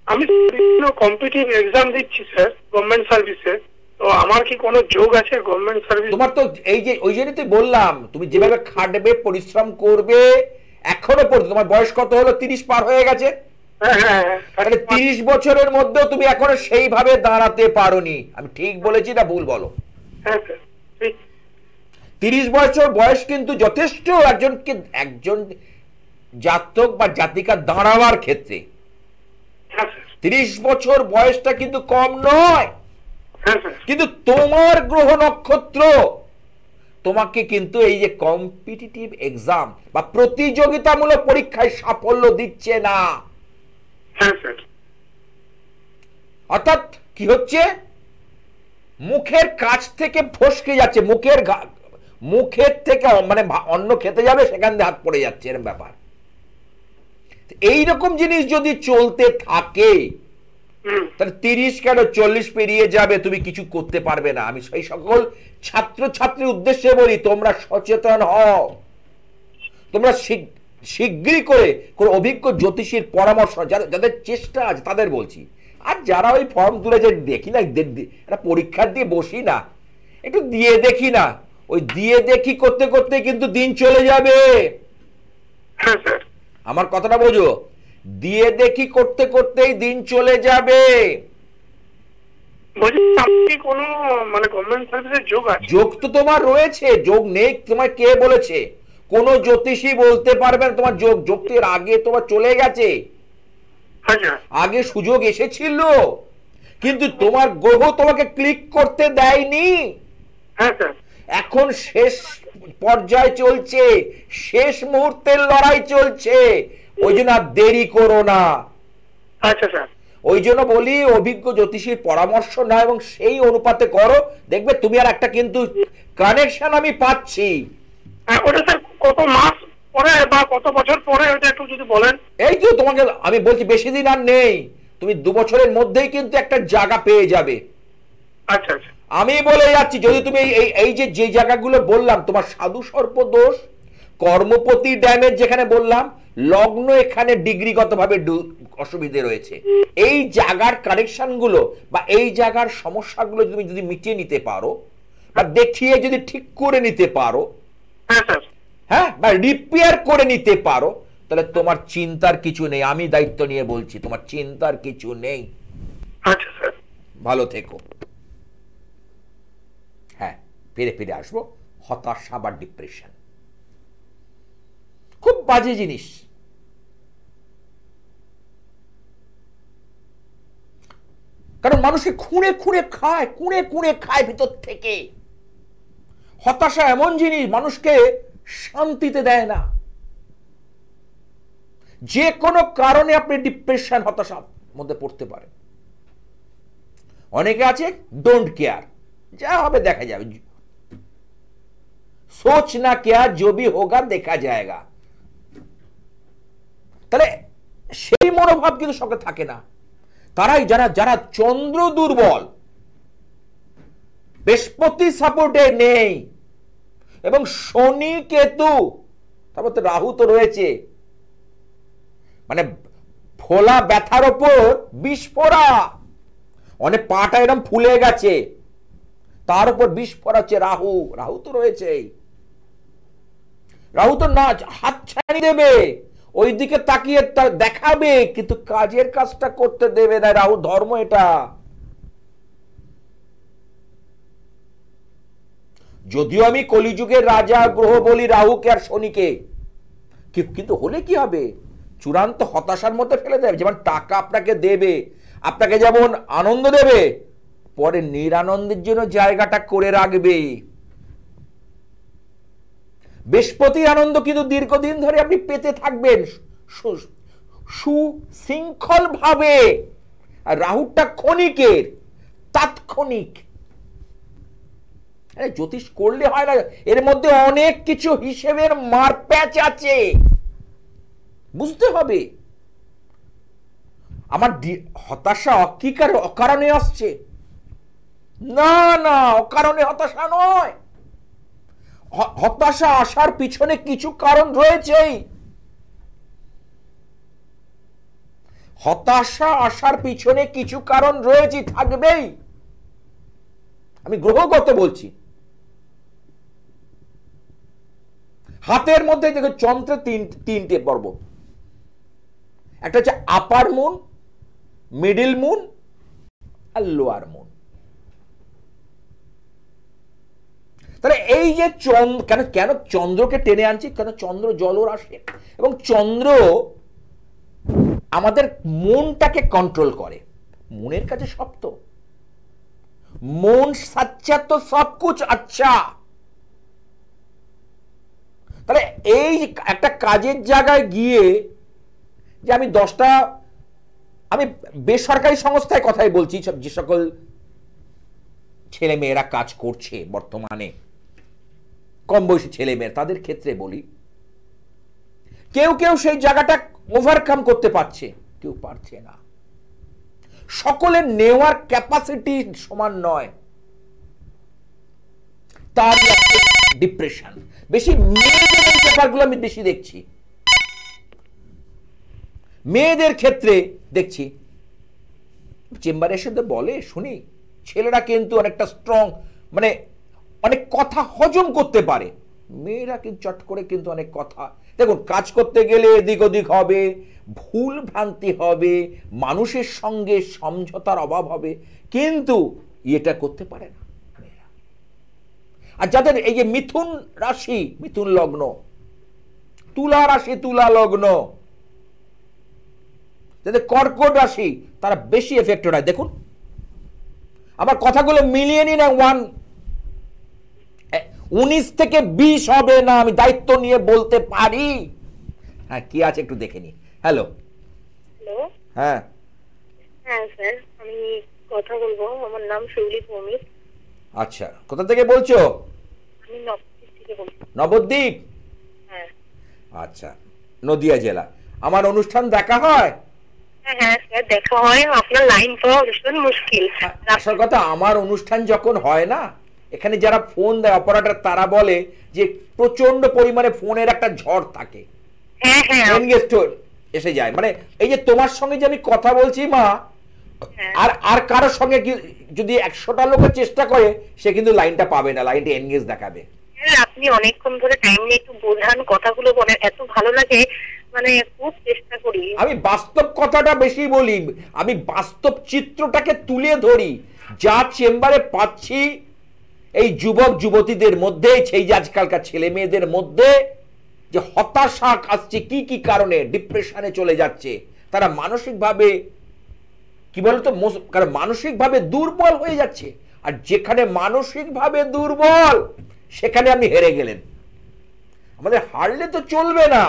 আমি বিভিন্ন কম্পিটিটিভ এক্সাম দিচ্ছি স্যার, গভর্নমেন্ট সার্ভিসে। তো আমার কি কোনো যোগ আছে গভর্নমেন্ট সার্ভিস? তোমার তো এই যে ওই জন্যই তো বললাম, তুমি যেভাবে খাটবে, পরিশ্রম করবে, এখনো পর্যন্ত তোমার বয়স কত হলো? 30 পার হয়ে গেছে। হ্যাঁ হ্যাঁ। তাহলে 30 বছরের মধ্যেও তুমি এখনো সেইভাবে দাঁড়াতে পারোনি। আমি ঠিক বলেছি না ভুল বলো? হ্যাঁ স্যার ঠিক। 30 বছর বয়স কিন্তু যথেষ্ট একজন জাতক বা জাতিকা দাঁড়াবার ক্ষেত্রে। হ্যাঁ স্যার। 30 বছর বয়সটা কিন্তু কম নয়। হ্যাঁ স্যার। কিন্তু তোমার গ্রহ নক্ষত্র তোমাকে কিন্তু এই যে কম্পিটিটিভ এক্সাম বা প্রতিযোগিতামূলক পরীক্ষায় সাফল্য দিচ্ছে না। হ্যাঁ স্যার। অর্থাৎ কি হচ্ছে? মুখের কাছ থেকে ফসকে যাচ্ছে, মুখের থেকে মানে অন্ন খেতে যাবে, সেখান দিয়ে হাত পড়ে যাচ্ছে, এরকম ব্যাপার। এইরকম জিনিস যদি চলতে থাকে, তাহলে 30 কেন 40 পেরিয়ে যাবে, তুমি কিছু করতে পারবে না। আমি সেই সকল ছাত্রছাত্রীর উদ্দেশ্যে বলি, তোমরা সচেতন হও। তোমরা শীঘ্রই করে অভিজ্ঞ জ্যোতিষীর পরামর্শ, যাদের চেষ্টা আছে তাদের বলছি, আর যারা ওই ফর্ম তুলে যে দেখি না, একটা পরীক্ষা দিয়ে বসি না, একটু দিয়ে দেখি না, ওই দিয়ে দেখি করতে করতে কিন্তু দিন চলে যাবে। হ্যাঁ স্যার, আমার কথাটা বোঝো, দিয়ে দেখি করতে করতেই দিন চলে যাবে। কোনো মানে গভর্নমেন্ট সার্ভিসের যোগ আছে? যোগ তো তোমার রয়েছে, যোগ নেই তোমার কে বলেছে? কোন জ্যোতিষী বলতে পারবে না তোমার যোগ, যোগের আগে তোমার চলে গেছে। আগে সুযোগ এসেছিল, কিন্তু তোমার গ্রহ তোমাকে ক্লিক করতে দেয়নি। এখন শেষ পর্যায়ে চলছে, শেষ মুহূর্তের লড়াই চলছে, ওই জন্য আর দেরি করো না। আচ্ছা স্যার, ওই জন্য বলি অভিজ্ঞ জ্যোতিষীর পরামর্শ না এবং সেই অনুপাতে করো, দেখবে তুমি আর একটা কিন্তু কানেকশন আমি পাচ্ছি। ওটা স্যার কত মাস পরে বা কত বছর পরে ওটা একটু যদি বলেন। এই তো তোমাকে আমি বলছি বেশি দিন আর নেই, তুমি 2 বছরের মধ্যেই কিন্তু একটা জায়গা পেয়ে যাবে। আচ্ছা আচ্ছা, আমি বলে যাচ্ছি, যদি তুমি এই যে জায়গাগুলো বললাম, তোমার সাধু সর্প দোষ, কর্মপতি ড্যামেজ যেখানে বললাম, লগ্ন এখানে ডিগ্রিগতভাবে অসুবিধে রয়েছে, এই জায়গার কানেকশন গুলো বা এই জায়গার সমস্যাগুলো তুমি যদি মিটিয়ে নিতে পারো বা দেখিয়ে যদি ঠিক করে নিতে পারো, হ্যাঁ, বা রিপেয়ার করে নিতে পারো, তাহলে তোমার চিন্তার কিছু নেই। আমি দায়িত্ব নিয়ে বলছি, তোমার চিন্তার কিছু নেই। আচ্ছা স্যার, ভালো থেকো। হ্যাঁ, ফিরে ফিরে আসবো। হতাশা বা ডিপ্রেশন খুব বাজে জিনিস। কারণ মানুষকে খুঁড়ে খুঁড়ে খায় ভিতর থেকে। হতাশা এমন জিনিস মানুষকে শান্তিতে দেয় না। যে কোনো কারণে আপনি ডিপ্রেশন, হতাশার মধ্যে পড়তে পারেন। অনেকে আছে ডোন্ট কেয়ার, যা হবে দেখা যাবে, সোচ না কেয়ার, जो भी होगा দেখা जाएगा। তাহলে সেই মনোভাব কিন্তু সঙ্গে থাকে না। তারাই যারা চন্দ্র দুর্বল, বৃহস্পতি সাপোর্টে নেই এবং শনি কেতু, তারপর তো রাহু তো রয়েছে, মানে ফোলা ব্যথার ওপর বিস্ফোরা, অনেক পাটা এরকম ফুলে গেছে, তার উপর বিস্ফোরা হচ্ছে রাহু তো রয়েছে। রাহু তো না হাত ছাড়ি দেবে, ওই দিকে তাকিয়ে দেখাবে, কিন্তু কাজের কাজটা করতে দেবে না। রাহু ধর্ম এটা। যদিও আমি কলিযুগের রাজা গ্রহ বলি রাহুকে আর শনিকে, কিন্তু হলে কি হবে, চূড়ান্ত হতাশার মধ্যে ফেলে দেবে। যেমন টাকা আপনাকে দেবে, আপনাকে যেমন আনন্দ দেবে, পরে নিরানন্দের জন্য জায়গাটা করে রাখবে। বৃহস্পতির আনন্দ কিন্তু দীর্ঘদিন ধরে আপনি পেতে থাকবেন সুশৃঙ্খল ভাবে, আর রাহুটা ক্ষণিকের, তাৎক্ষণিক। জ্যোতিষ করলে হয় না, এর মধ্যে অনেক কিছু হিসেবের মারপ্যাচ আছে, বুঝতে হবে। আমার হতাশা কি অকারণে আসছে? না, অকারণে হতাশা নয়। হতাশা আসার পিছনে কিছু কারণ রয়েছেই। হতাশা আসার পিছনে কিছু কারণ রয়েছে, থাকবেই। আমি গ্রহগত বলছি। হাতের মধ্যে দেখো চন্দ্রের তিনটে পর্ব, একটা হচ্ছে আপার মুন, মিডিল মুন আর লোয়ার মুন। তাহলে এই যে কেন চন্দ্রকে টেনে আনছি, কেন চন্দ্র জলরাশি, এবং চন্দ্র আমাদের মনটাকে কন্ট্রোল করে। মনের কাছে সব তো, মন সচ্চা তো সব কুছ আচ্ছা। তাহলে এই একটা কাজের জায়গায় গিয়ে যে আমি আমি বেসরকারি সংস্থায় কথাই বলছি, যে সকল ছেলে মেয়েরা কাজ করছে বর্তমানে, কম বয়সী ছেলে মেয়ে, তাদের ক্ষেত্রে বলি, কেউ সেই জায়গাটা ওভারকাম করতে পারছে, কেউ পারছে না। সকলের নেওয়ার ক্যাপাসিটি সমান নয়। তার ডিপ্রেশন বেশি। মেয়েদের এই ব্যাপারগুলো আমি বেশি দেখছি। মেয়েদের ক্ষেত্রে দেখছি চেম্বারে এসে তো বলে শুনি, ছেলেরা কিন্তু অনেকটা স্ট্রং, মানে অনেক কথা হজম করতে পারে, মেয়েরা কিন্তু চট করে কিন্তু অনেক কথা, দেখুন কাজ করতে গেলে এদিক ওদিক হবে, ভুল ভ্রান্তি হবে, মানুষের সঙ্গে সমঝোতার অভাব হবে, কিন্তু এটা করতে পারে না মেয়েরা। আর যাদের এই যে মিথুন রাশি, মিথুন লগ্ন, তুলা রাশি, তুলা লগ্ন, যাদের কর্কট রাশি, তারা বেশি এফেক্টেড হয়। দেখুন আমার কথাগুলো মিলিয়ে নিন, 19 থেকে 20 হবে না, আমি দায়িত্ব নিয়ে বলতে পারি। হ্যাঁ, কি আছে একটু দেখে নি। হ্যালো। হ্যালো। হ্যাঁ হ্যাঁ স্যার, আমি কথা বলবো। আমার নাম শিউলি ভৌমিক। আচ্ছা, কোথা থেকে বলছো? আমি নবদ্বীপ থেকে বলছি। নবদ্বীপ? হ্যাঁ। আচ্ছা, নদিয়া জেলা। আমার অনুষ্ঠান দেখা হয়? হ্যাঁ হ্যাঁ স্যার, দেখা হয়। আপনার লাইন পাওয়া ভীষণ মুশকিল। আসল কথা, আমার অনুষ্ঠান যখন হয় না, এখানে যারা ফোন দেয় অপারেটর, তারা বলে যে প্রচন্ড পরিমাণে ফোনের একটা ঝড় থাকে, হ্যাঁ হ্যাঁ। এনগেজড এসে যায়। মানে এই যে তোমার সঙ্গে যে আমি কথা বলছি মা, আর আর কারোর সঙ্গে যদি 100টা লোক চেষ্টা করে, সে কিন্তু লাইনটা পাবে না, লাইনটা এনগেজ দেখাবে। আপনি অনেকক্ষণ ধরে টাইম নিয়ে একটু বোঝান, কথাগুলো বলেন, এত ভালো লাগে, মানে খুব চেষ্টা করি। আমি বাস্তব কথাটা বেশি বলি, আমি বাস্তব চিত্রটাকে তুলে ধরি। যা চেম্বারে পাচ্ছি এই যুবক যুবতীদের মধ্যে, সেই যে আজকালকার ছেলে মেয়েদের মধ্যে যে হতাশা আসছে, কি কি কারণে ডিপ্রেশনে চলে যাচ্ছে, তারা মানসিকভাবে কি বলতো, মানসিকভাবে দুর্বল হয়ে যাচ্ছে। আর যেখানে মানসিকভাবে দুর্বল, সেখানে আপনি হেরে গেলেন। আমাদের হারলে তো চলবে না,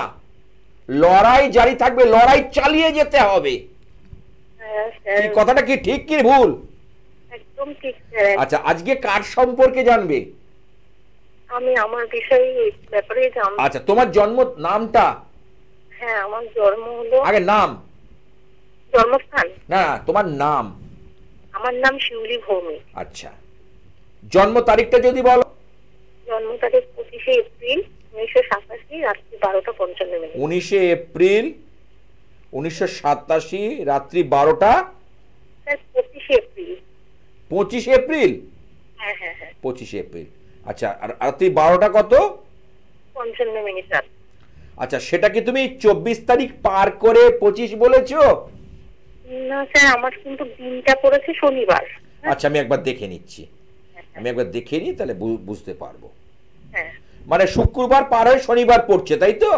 লড়াই জারি থাকবে, লড়াই চালিয়ে যেতে হবে। এই কথাটা কি ঠিক কি ভুল? একদম ঠিক স্যার। আচ্ছা, আজকে কার সম্পর্কে জানবে? আমি আমার বিষয়ে ব্যাপারে জানবো। আচ্ছা, তোমার জন্ম নামটা? হ্যাঁ, আমার জন্ম হলো। আগে নাম। জন্মস্থান? না, তোমার নাম। আমার নাম শিউলি ভৌমিক। আচ্ছা, জন্ম তারিখটা যদি বলো। জন্ম তারিখ 25শে এপ্রিল 1987, রাত্রি 12:55। 19শে এপ্রিল 1987, রাত্রি 12টা। 25শে এপ্রিল। 25শে এপ্রিল? হ্যাঁ হ্যাঁ হ্যাঁ। 25শে এপ্রিল। আচ্ছা, আর রাত্রি 12টা কত? 55 রাত। আচ্ছা, সেটা কি তুমি 24 তারিখ পার করে 25 বলেছো? না স্যার, আমার কিন্তু দিনটা পড়েছে শনিবার। আচ্ছা, আমি একবার দেখে নিচ্ছি, আমি একবার দেখে নিই, তাহলে বুঝতে পারবো। হ্যাঁ। মানে শুক্রবার পার হয়ে শনিবার পড়ছে, তাই তো?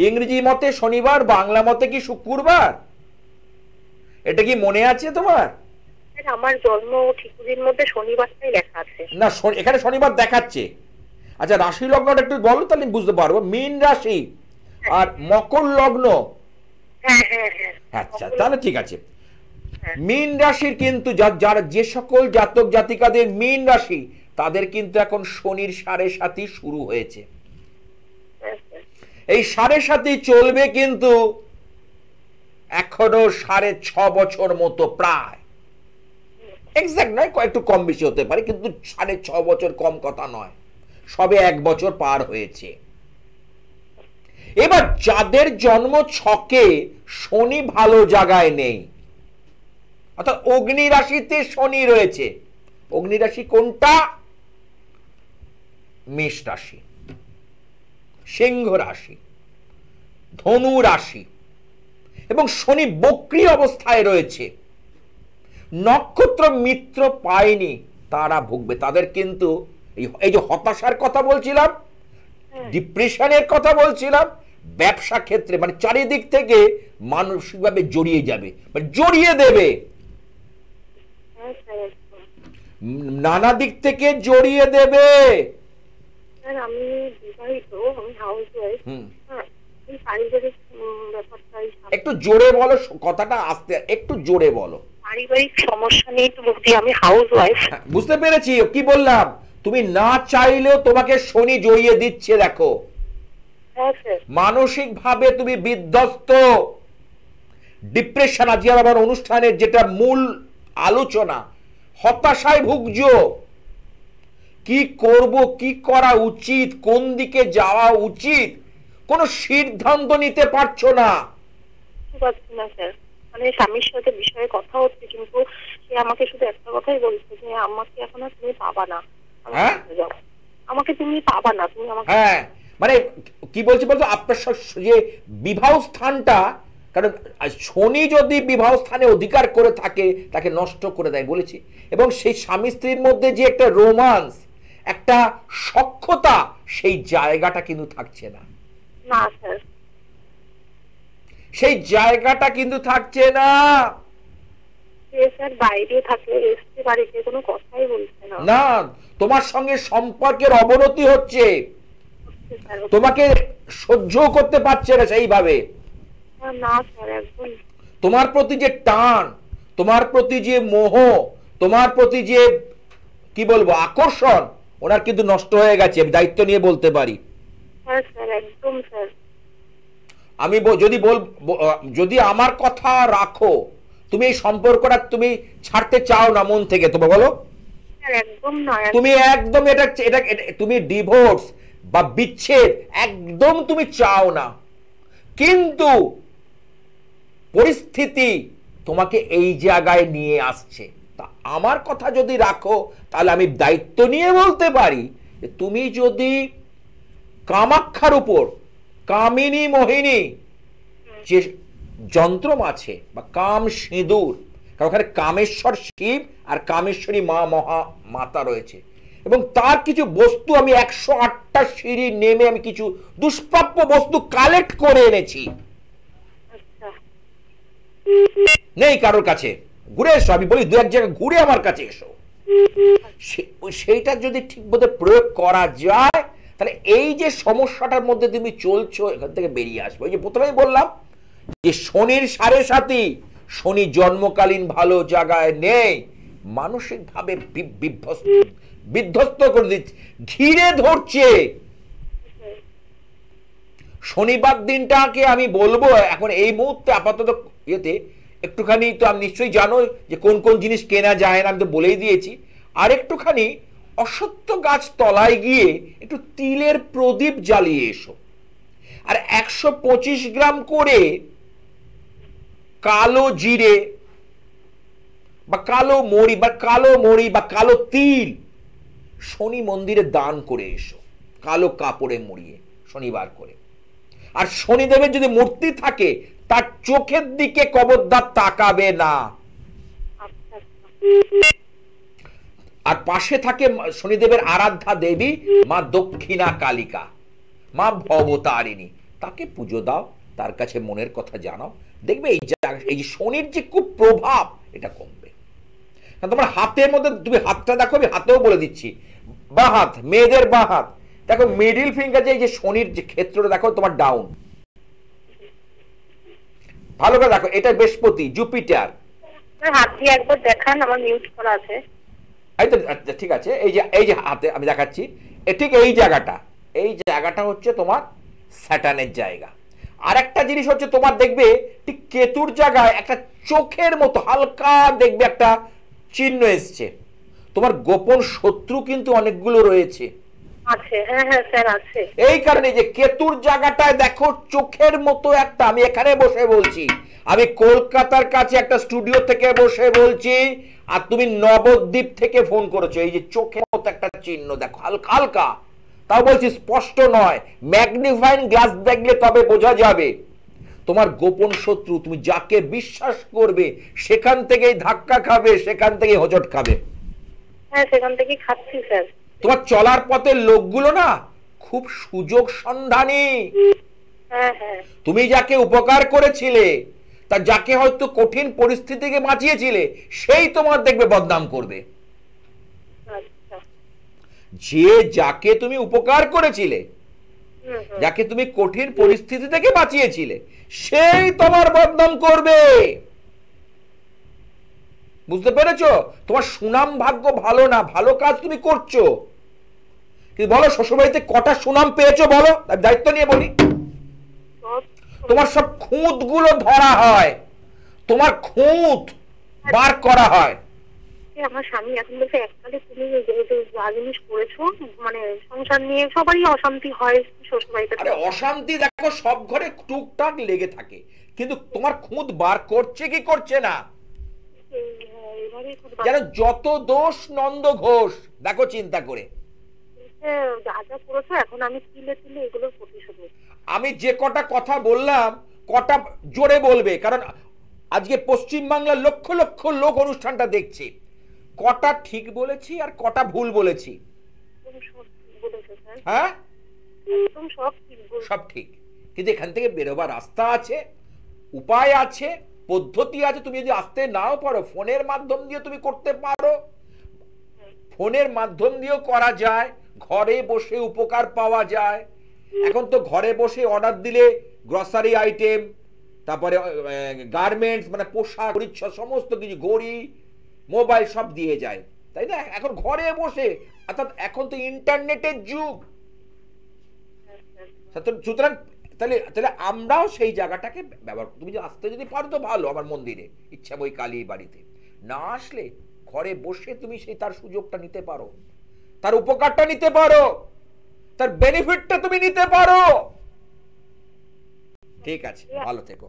ইংরেজি মতে শনিবার, বাংলা মতে কি শুক্রবার? এটা কি মনে আছে তোমার? আমার জন্ম ঠিকুরির মধ্যে শনিবারটাই লেখা আছে। না, এখানে শনিবার দেখাচ্ছে। আচ্ছা, রাশি লগ্নটা একটু বলো, তাহলে বুঝতে পারবো। মীন রাশি আর মকর লগ্ন। হ্যাঁ হ্যাঁ হ্যাঁ। আচ্ছা, তাহলে ঠিক আছে। মীন রাশির কিন্তু যারা, যে সকল জাতক জাতিকাদের মীন রাশি, তাদের কিন্তু এখন শনির 7.5 শুরু হয়েছে। এই 7.5 চলবে কিন্তু এখনো 6.5 বছর মতো, প্রায় এক্সাক্ট নয়, একটু কম বেশি হতে পারে, কিন্তু 6.5 বছর কম কথা নয়, সবে 1 বছর পার হয়েছে। এবার যাদের জন্ম ছকে শনি ভালো জায়গায় নেই, অর্থাৎ অগ্নি রাশিতে শনি রয়েছে। অগ্নি রাশি কোনটা? মেষ রাশি, সিংহ রাশি, ধনু রাশি, এবং শনি বক্রী অবস্থায় রয়েছে। নক্ষত্র মিত্র পায়নি, তারা ভুগবে। তাদের কিন্তু এই যে হতাশার কথা বলছিলাম, ডিপ্রেশনের কথা বলছিলাম, ব্যবসা ক্ষেত্রে মানে চারিদিক থেকে মানসিকভাবে জড়িয়ে যাবে, মানে জড়িয়ে দেবে, নানা দিক থেকে জড়িয়ে দেবে। আমি বিবাহিত, আমি হাউসওয়াইফ। পারিবারিক ব্যাপারটাই একটু জোরে বলো, কথাটা আস্তে, একটু জোরে বলো। পারিবারিক সমস্যা নিয়ে তো ভুগছি, আমি হাউসওয়াইফ। বুঝতে পেরেছি, কি বললাম, তুমি না চাইলেও তোমাকে শনি জড়িয়ে দিচ্ছে। দেখো, মানসিক ভাবে তুমি বিধ্বস্ত, ডিপ্রেশন। আজকে আমার অনুষ্ঠানের যেটা মূল আলোচনা, হতাশায় ভুগছো, কি করব, কি করা উচিত, কোন দিকে যাওয়া উচিত, কোন সিদ্ধান্ত নিতে পারছো না। মানে স্বামীর সাথে বিষয়ে কথা হচ্ছে, কিন্তু সে আমাকে শুধু একটা কথাই বলছে যে আমাকে এখন আর তুমি পাবা না, আমাকে তুমি পাবা না, তুমি আমাকে। হ্যাঁ, মানে কি বলছি বলতো, আপনার যে বিবাহ স্থানটা, কারণ শনি যদি বিবাহ স্থানে অধিকার করে থাকে তাকে নষ্ট করে দেয় বলেছি, এবং সেই স্বামী স্ত্রীর মধ্যে যে একটা রোমান্স, একটা সখ্যতা, সেই জায়গাটা কিন্তু থাকছে না। না স্যার, সেই জায়গাটা কিন্তু থাকছে না। স্যার বাইরে থাকে, এসছে বাড়িতে, কোনো কথাই বলছে না। না, তোমার সঙ্গে সম্পর্কের অবনতি হচ্ছে, তোমাকে সহ্য করতে পারছে না সেইভাবে। না স্যার, একদম। তোমার প্রতি যে টান, তোমার প্রতি যে মোহ, তোমার প্রতি যে কি বলবো আকর্ষণ, ওনার কিন্তু নষ্ট হয়ে গেছে, আমি দায়িত্ব নিয়ে বলতে পারি। হ্যাঁ স্যার, একদম স্যার। আমি যদি আমার কথা রাখো, তুমি এই সম্পর্কটা তুমি ছাড়তে চাও না মন থেকে, তুমি বলো। একদম না, তুমি একদম এটা তুমি ডিভোর্স বা বিচ্ছেদ একদম তুমি চাও না, কিন্তু পরিস্থিতি তোমাকে এই জায়গায় নিয়ে আসছে। তা আমার কথা যদি রাখো, তাহলে আমি দায়িত্ব নিয়ে বলতে পারি যে তুমি যদি কামাক্ষার উপর কামিনী মোহিনী যে যন্ত্র আছে বা কাম সিঁদুর, কারণ ওখানে কামেশ্বর শিব আর কামেশ্বরী মা মহা মাতা রয়েছে, এবং তার কিছু বস্তু আমি 108টা সিঁড়ি নেমে আমি কিছু দুষ্প্রাপ্য বস্তু কালেক্ট করে এনেছি। নেই কারোর কাছে, ঘুরে এসো, আমি বলি 2-1 জায়গায় ঘুরে আমার কাছে এসো। সেইটা যদি ঠিক মতো প্রয়োগ করা যায়, তাহলে এই যে সমস্যাটার মধ্যে তুমি চলছো, এখান থেকে বেরিয়ে আসবে। ওই যে প্রথমেই বললাম যে শনির 7.5, শনি জন্মকালীন ভালো জায়গায় নেই, মানসিক ভাবে বিধ্বস্ত করে দিচ্ছে, ঘিরে ধরছে। শনিবার দিনটাকে আমি বলবো এখন এই মুহূর্তে আপাতত ইয়েতে একটুখানি, তো আমি নিশ্চয়ই জানো যে কোন কোন জিনিস কেনা যায় না, আমি তো বলেই দিয়েছি। আর একটুখানি অসত্য গাছ তলায় গিয়ে একটু তিলের প্রদীপ জ্বালিয়ে এসো, আর 125 গ্রাম করে কালো জিরে বা কালো মরি বা কালো তিল শনি মন্দিরে দান করে এসো, কালো কাপড়ে মুড়িয়ে শনিবার করে। আর শনিদেবের যদি মূর্তি থাকে, তার চোখের দিকে কবরদার তাকাবে না। আর পাশে থাকে শনিদেবের আরাধ্যা দেবী মা দক্ষিণা কালিকা, মা ভবতারিণী, তাকে পুজো দাও, তার কাছে মনের কথা জানাও, দেখবে এই যে শনির যে খুব প্রভাব, এটা কমবে। তোমার হাতের মধ্যে, তুমি হাতটা দেখো, আমি হাতেও বলে দিচ্ছি, বাঁ হাত, মেয়েদের বাঁ হাত দেখো, মিডিল ফিঙ্গার যে এই যে শনির যে ক্ষেত্রটা দেখো তোমার ডাউন, ভালো করে দেখো, এটা বৃহস্পতি জুপিটার। হাত দিয়ে একবার দেখান, আমার মিউট করা আছে। এই তো, আচ্ছা ঠিক আছে, এই যে হাতে আমি দেখাচ্ছি, ঠিক এই জায়গাটা হচ্ছে তোমার স্যাটার্নের জায়গা। আর একটা জিনিস হচ্ছে তোমার দেখবে ঠিক কেতুর জায়গায় একটা চোখের মতো হালকা দেখবে একটা চিহ্ন এসছে। তোমার গোপন শত্রু কিন্তু অনেকগুলো রয়েছে। আছে, হ্যাঁ হ্যাঁ স্যার আছে। এই কারণে যে কেতুর জায়গাটায় দেখো চোখের মতো একটা, আমি এখানে বসে বলছি, আমি কলকাতার কাছে একটা স্টুডিও থেকে বসে বলছি, আর তুমি নবদ্বীপ থেকে ফোন করেছো, এই যে চোখের মতো একটা চিহ্ন দেখো হালকা হালকা, তাও বলছি স্পষ্ট নয়, ম্যাগনিফাইং গ্লাস দেখলে তবে বোঝা যাবে। তোমার গোপন শত্রু, তুমি যাকে বিশ্বাস করবে সেখান থেকেই ধাক্কা খাবে, সেখান থেকেই হোঁচট খাবে। হ্যাঁ সেখান থেকেই খাচ্ছি স্যার। তোমার চলার পথের লোকগুলো না খুব সুযোগ সন্ধানী। তুমি যাকে উপকার করেছিলে, তা যাকে হয়তো কঠিন পরিস্থিতিকে বাঁচিয়েছিলে, সেই তোমার দেখবে বদনাম করবে। যে যাকে তুমি উপকার করেছিলে, যাকে তুমি কঠিন পরিস্থিতি থেকে বাঁচিয়েছিলে, সেই তোমার বদনাম করবে। বুঝতে পেরেছো? তোমার সুনাম ভাগ্য ভালো না, ভালো কাজ তুমি করছো, কিন্তু বলো শ্বশুরবাড়িতে কটা সুনাম পেয়েছো বলো, তার দায়িত্ব নিয়ে বলি। তোমার সব খুঁত গুলো ধরা হয়, তোমার খুঁত বার করা হয়। বলছে আমার স্বামী এখন বলছে এককালে তুমি যেহেতু যা জিনিস করেছো মানে সংসার নিয়ে সবারই অশান্তি হয় শ্বশুরবাড়িতে। আরে অশান্তি দেখো সব ঘরে টুকটাক লেগে থাকে, কিন্তু তোমার খুঁত বার করছে কি করছে না? যেন যত দোষ নন্দ ঘোষ, দেখো চিন্তা করে যা যা করেছো এখন আমি তিলে তিলে এগুলোর প্রতিশোধ নেব। আমি যে কটা কথা বললাম কটা জোরে বলবে, কারণ আজকে পশ্চিমবাংলার লক্ষ লক্ষ লোক অনুষ্ঠানটা দেখছে। কটা ঠিক বলেছি আর কটা ভুল বলেছি? হ্যাঁ সব ঠিক, কিন্তু এখান থেকে বেরোবার রাস্তা আছে, উপায় আছে, পদ্ধতি আছে। তুমি যদি আসতে নাও পারো, ফোনের মাধ্যম দিয়ে তুমি করতে পারো, ফোনের মাধ্যম দিয়েও করা যায়, ঘরে বসে উপকার পাওয়া যায়। এখন তো ঘরে বসে অর্ডার দিলে গ্রসারি আইটেম, তারপরে গার্মেন্টস মানে পোশাক পরিচ্ছদ সমস্ত কিছু, ঘড়ি, মোবাইল সব দিয়ে যায়, তাই না? এখন ঘরে বসে, অর্থাৎ এখন তো ইন্টারনেটের যুগ। সুতরাং তাহলে তাহলে আমরাও সেই জায়গাটাকে ব্যবহার, তুমি যদি আসতে যদি পারো তো ভালো, আমার মন্দিরে ইচ্ছাময়ী কালী বাড়িতে। না আসলে ঘরে বসে তুমি সেই তার সুযোগটা নিতে পারো, তার উপকারটা নিতে পারো, তার বেনিফিটটা তুমি নিতে পারো। ঠিক আছে, ভালো থেকো।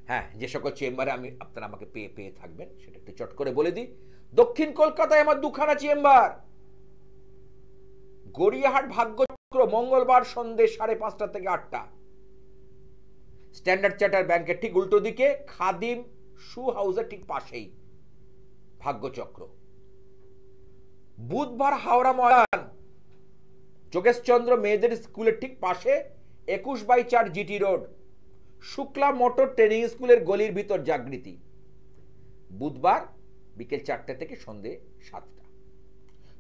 হ্যাঁ, যে সকল চেম্বারে আমি আপনারা আমাকে পেয়ে পেয়ে থাকবেন সেটা একটু চট করে বলে দিই। দক্ষিণ কলকাতায় আমার দুখানা চেম্বার, গড়িয়াহাট ভাগ্যচক্র মঙ্গলবার সন্ধ্যে 5:30 থেকে 8টা, স্ট্যান্ডার্ড চার্টার ব্যাংকের ঠিক উল্টো দিকে, খাদিম শু হাউসের ঠিক পাশেই ভাগ্যচক্র। বুধবার হাওড়া ময়দান যোগেশচন্দ্র মেয়েদের স্কুলের ঠিক পাশে 21/4 GT road, Shukla motor training স্কুলের গলির ভিতর জাগৃতি, বুধবার বিকেল 4টে থেকে সন্ধ্যে 7টা।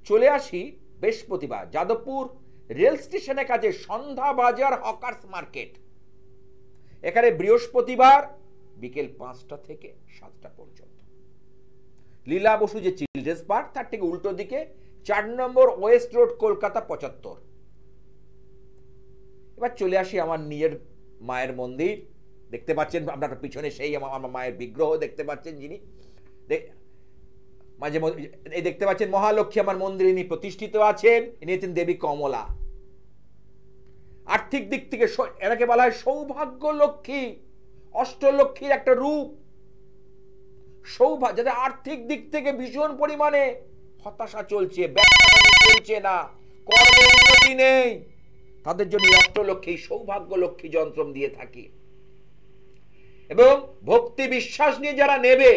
চলে আসি বৃহস্পতিবার যাদবপুর রেল স্টেশনের কাছে সন্ধ্যা বাজার হকার্স মার্কেট, এখানে বৃহস্পতিবার বিকেল 5টা থেকে 7টা পর্যন্ত। লীলা বসু যে চিলড্রেন্স পার্ক তার ঠিক উল্টো দিকে 4 নম্বর ওয়েস্ট রোড, কলকাতা 75। এবার চলে আসি আমার নিজের মায়ের মন্দির। দেখতে পাচ্ছেন আপনার পিছনে সেই আমার মায়ের বিগ্রহ দেখতে পাচ্ছেন, যিনি মাঝে এই দেখতে পাচ্ছেন মহালক্ষ্মী আমার মন্দিরে ইনি প্রতিষ্ঠিত আছেন। ইনি হচ্ছেন দেবী কমলা। আর্থিক দিক থেকে এনাকে বলা হয় সৌভাগ্য লক্ষ্মী, অষ্টলক্ষ্মীর একটা রূপ। সৌভাগ্য, যাদের আর্থিক দিক থেকে ভীষণ পরিমাণে হতাশা চলছে, ব্যবসা চলছে না, কর্মে উন্নতি নেই, তাদের জন্য অষ্টলক্ষ্মী সৌভাগ্য লক্ষ্মী যন্ত্র দিয়ে থাকি। এবং ভক্তি বিশ্বাস নিয়ে যারা নেবে,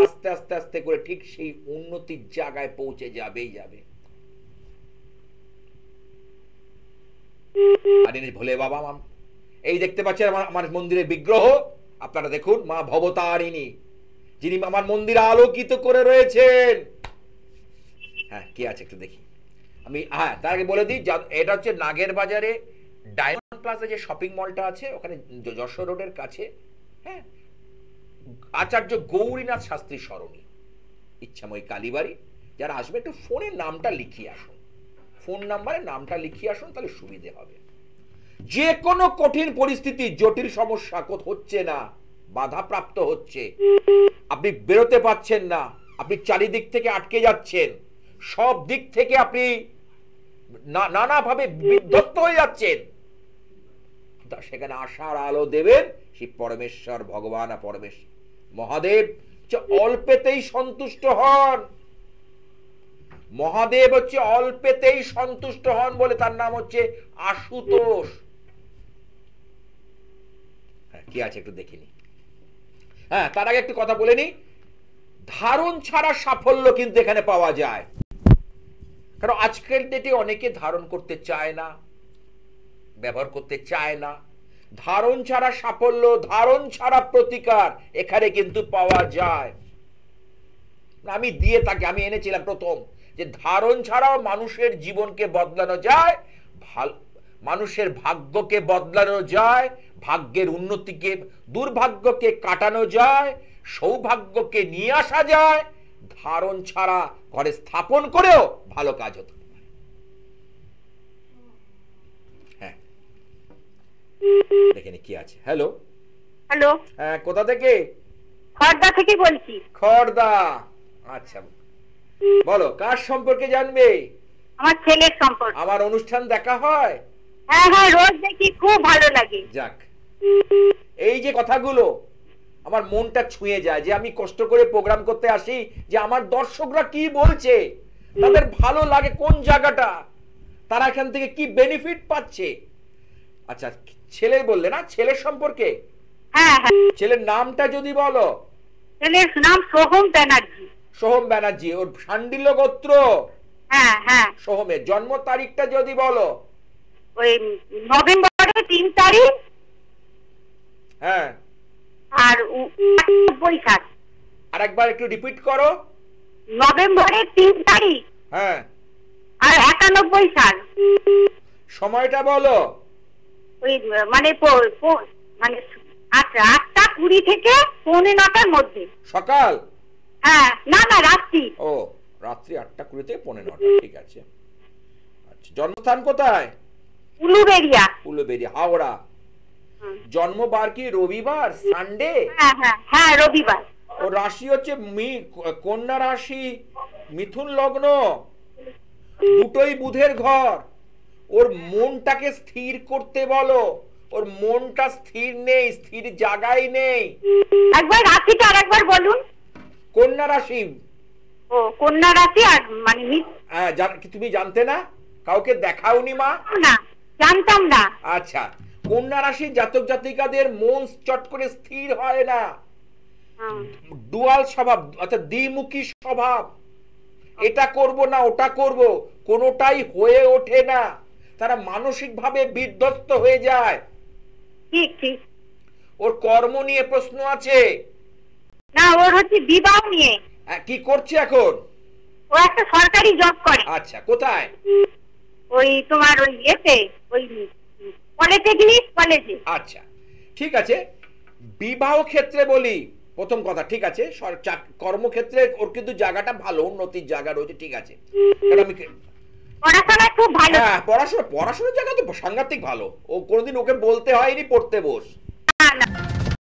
আস্তে আস্তে আস্তে করে ঠিক সেই উন্নতির জায়গায় পৌঁছে যাবেই যাবে। ভোলে বাবা এই দেখতে পাচ্ছেন আমার মন্দিরের বিগ্রহ, আপনারা দেখুন মা ভবতারিণী, যিনি আমার মন্দিরে আলোকিত করে রয়েছেন। হ্যাঁ, কি আছে একটু দেখি আমি। হ্যাঁ, তার আগে বলে দিই, এটা হচ্ছে নাগের বাজারে ডায়মন্ড প্লাজা যে শপিং মলটা আছে, ওখানে যশোর রোডের কাছে। হ্যাঁ, আচার্য গৌরীনাথ শাস্ত্রী সরণি, ইচ্ছাময়ী কালীবাড়ি। যারা আসবে একটু ফোনের নামটা লিখিয়ে আসুন, ফোন নাম্বারে নামটা লিখিয়ে আসুন, তাহলে সুবিধে হবে। যে কোনো কঠিন পরিস্থিতি, জটিল সমস্যা হচ্ছে না, বাধাপ্রাপ্ত হচ্ছে, আপনি বেরোতে পারছেন না, আপনি চারিদিক থেকে আটকে যাচ্ছেন, সব দিক থেকে আপনি নানাভাবে বিধ্বস্ত হয়ে যাচ্ছেন, সেখানে আশার আলো দেবেন সেই পরমেশ্বর ভগবান আর পরমেশ্বর মহাদেব। অল্পেতেই সন্তুষ্ট হন, মহাদেব হচ্ছে অল্পেতেই সন্তুষ্ট হন বলে তার নাম হচ্ছে আশুতোষ। কি আছে একটু দেখিনি। হ্যাঁ, তার আগে একটু কথা বলে নি, ধারণ ছাড়া সাফল্য কিন্তু এখানে পাওয়া যায়। কারণ আজকের ডেটে অনেকে ধারণ করতে চায় না, ব্যবহার করতে চায় না। ধারণ ছাড়া সাফল্য, ধারণ ছাড়া প্রতিকার এখানে কিন্তু পাওয়া যায়। আমি দিয়ে থাকি, আমি এনেছিলাম প্রথম যে ধারণ ছাড়াও মানুষের জীবনকে বদলানো যায়, মানুষের ভাগ্যকে বদলানো যায়, ভাগ্যের উন্নতিকে, দুর্ভাগ্যকে কাটানো যায়, সৌভাগ্যকে নিয়ে আসা যায়। ধারণ ছাড়া ঘরে স্থাপন করেও ভালো কাজ হতে পারে। হ্যাঁ, দেখেন কি আছে। হ্যালো হ্যালো, হ্যাঁ, কোথা থেকে? খড়দা থেকে বলছি। খড়দা, আচ্ছা, বলো কার সম্পর্কে জানবে? আমার ছেলের সম্পর্কে। আমার অনুষ্ঠান দেখা হয়? হ্যাঁ হ্যাঁ, রোজ দেখি, খুব ভালো লাগে। যাক, এই যে কথাগুলো আমার মনটা ছুঁয়ে যায়, যে আমি কষ্ট করে প্রোগ্রাম করতে আসি, যে আমার দর্শকরা কি বলছে, তাদের ভালো লাগে কোন জায়গাটা, তারা এখান থেকে কি বেনিফিট পাচ্ছে। আচ্ছা, ছেলে বললে না, ছেলের সম্পর্কে? হ্যাঁ হ্যাঁ। ছেলের নামটা যদি বলো। ছেলের নাম সোহম ব্যানার্জি। সোহম ব্যানার্জি, ওর শাণ্ডিল্য গোত্র? হ্যাঁ হ্যাঁ। সোহমের জন্ম তারিখটা যদি বলো। ওই নভেম্বরের 3 তারিখ। হ্যাঁ। আর 91 সাল। আর একবার একটু রিপিট করো। নভেম্বরের 3 তারিখ। হ্যাঁ। আর 91 সাল। সময়টা বলো। ওই মানে মানে 8টা 20 থেকে 8:45-র মধ্যে। সকাল? হ্যাঁ, না না, রাত্রি। ও, রাত্রি 8টা 20 থেকে 9:45, ঠিক আছে। আচ্ছা, জন্মস্থান কোথায়? উলুবেড়িয়া। উলুবেড়িয়া, হাওড়া। জন্মবার কি রবিবার, সানডে? হ্যাঁ হ্যাঁ হ্যাঁ, রবিবার। ও রাশি হচ্ছে কন্যা রাশি, মিথুন লগ্ন, দুটোই বুধের ঘর। ওর মনটাকে স্থির করতে বলো, ওর মনটা স্থির নেই, স্থির জায়গায় নেই। একবার রাশিটা আরেকবার বলুন। কন্যা রাশি। ও, কন্যা রাশি। আর মানে হ্যাঁ, তুমি জানতে না? কাউকে দেখাওনি মা? না, জানতাম না। আচ্ছা, কন্যা রাশির জাতক জাতিকাদের মন চট করে স্থির হয় না, ডুয়াল স্বভাব, অর্থাৎ দ্বিমুখী স্বভাব। এটা করব না ওটা করব, কোনোটাই হয়ে ওঠে না, তারা মানসিকভাবে বিধ্বস্ত হয়ে যায়। ঠিক ঠিক। ওর কর্ম নিয়ে প্রশ্ন আছে? না, ওর হচ্ছে বিবাহ নিয়ে। কি করছে এখন? ও একটা সরকারি জব করে। আচ্ছা, কোথায়? ওই তোমার ওই এতে, ওই পলিটেকনিক কলেজে। আচ্ছা, ঠিক আছে। বিবাহ ক্ষেত্রে বলি প্রথম কথা, ঠিক আছে। কর্মক্ষেত্রে ওর কিন্তু জায়গাটা ভালো, উন্নতির জায়গা রয়েছে, ঠিক আছে। আমি পড়াশোনা খুব ভালো। হ্যাঁ, পড়াশোনার জায়গা তো সাংঘাতিক ভালো। ও কোনোদিন ওকে বলতে হয়নি পড়তে বস। না না।